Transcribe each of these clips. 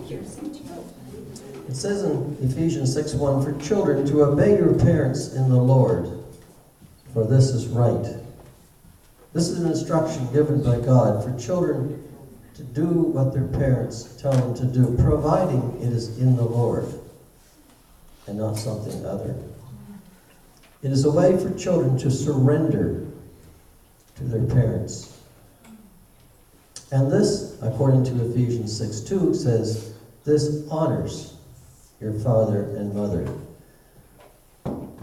It says in Ephesians 6:1, for children to obey your parents in the Lord, for this is right. This is an instruction given by God for children to do what their parents tell them to do, providing it is in the Lord and not something other. It is a way for children to surrender to their parents. And this, according to Ephesians 6:2, says, this honors your father and mother.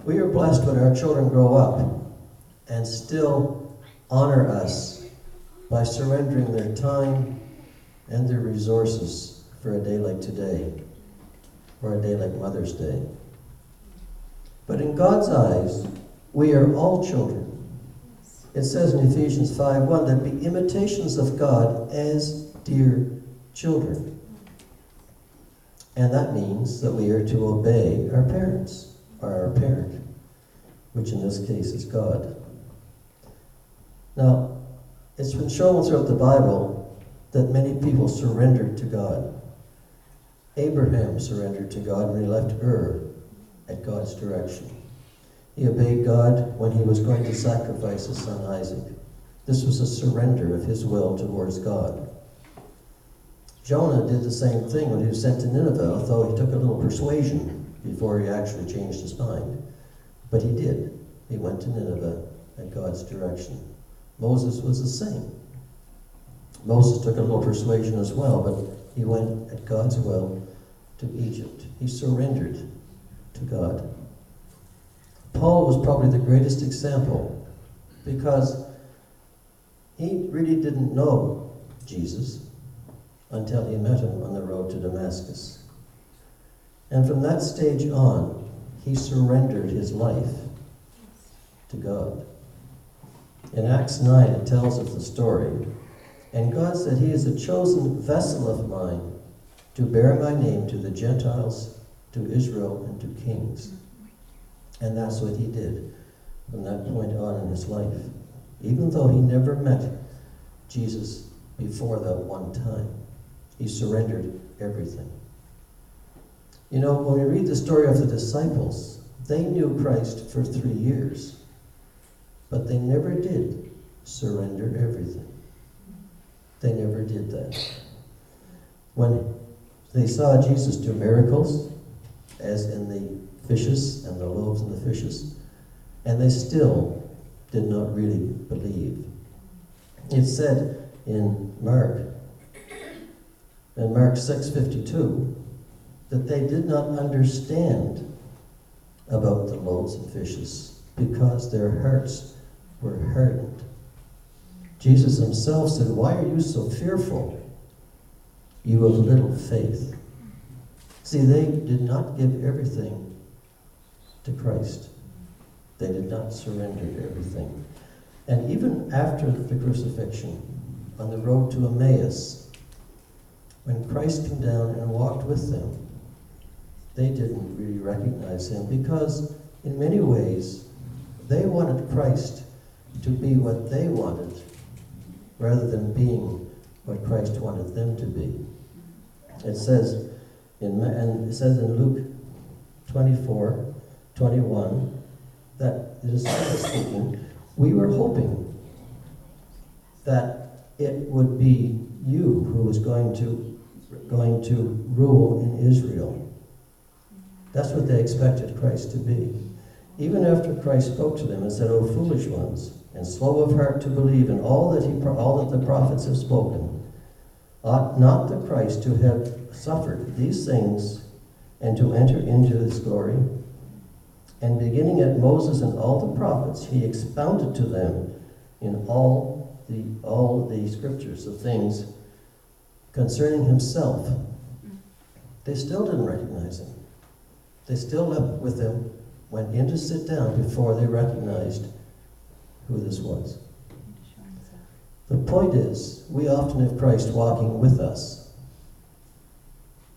We are blessed when our children grow up and still honor us by surrendering their time and their resources for a day like today, or a day like Mother's Day. But in God's eyes, we are all children. It says in Ephesians 5:1 that be imitations of God as dear children. And that means that we are to obey our parents, or our parent, which in this case is God. Now, it's been shown throughout the Bible that many people surrendered to God. Abraham surrendered to God when he left Ur at God's direction. He obeyed God when he was going to sacrifice his son Isaac. This was a surrender of his will towards God. Jonah did the same thing when he was sent to Nineveh, although he took a little persuasion before he actually changed his mind. But he did. He went to Nineveh at God's direction. Moses was the same. Moses took a little persuasion as well, but he went at God's will to Egypt. He surrendered to God. Paul was probably the greatest example because he really didn't know Jesus until he met him on the road to Damascus. And from that stage on, he surrendered his life to God. In Acts 9, it tells us the story. And God said, he is a chosen vessel of mine to bear my name to the Gentiles, to Israel, and to kings. And that's what he did from that point on in his life. Even though he never met Jesus before that one time, he surrendered everything. You know, when we read the story of the disciples, they knew Christ for 3 years, but they never did surrender everything. They never did that. When they saw Jesus do miracles, as in the fishes and the loaves and the fishes, and they still did not really believe. It said in Mark 6:52, that they did not understand about the loaves and fishes because their hearts were hardened. Jesus himself said, why are you so fearful, you of little faith? See, they did not give everything to Christ. They did not surrender everything. And even after the crucifixion, on the road to Emmaus, when Christ came down and walked with them, they didn't really recognize him because, in many ways, they wanted Christ to be what they wanted rather than being what Christ wanted them to be. It says in Luke 24:21 that the disciples speaking, we were hoping that it would be you who was going to rule in Israel. That's what they expected Christ to be. Even after Christ spoke to them and said, O foolish ones, and slow of heart to believe in all that the prophets have spoken, ought not the Christ to have suffered these things and to enter into his glory? And beginning at Moses and all the prophets, he expounded to them in all the scriptures of things concerning himself. They still didn't recognize him. They still left with him, went in to sit down before they recognized who this was. The point is, we often have Christ walking with us,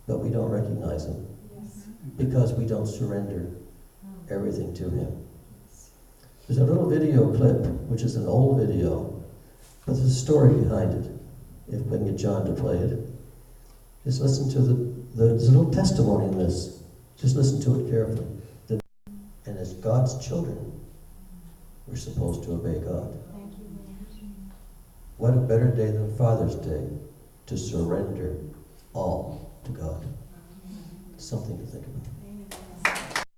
but we don't recognize him because we don't surrender everything to him. There's a little video clip, which is an old video, but there's a story behind it, if we can get John to play it. Just listen to there's a little testimony in this. Just listen to it carefully. And as God's children, we're supposed to obey God. Thank you, Lord. What a better day than Father's Day to surrender all to God. Something to think about.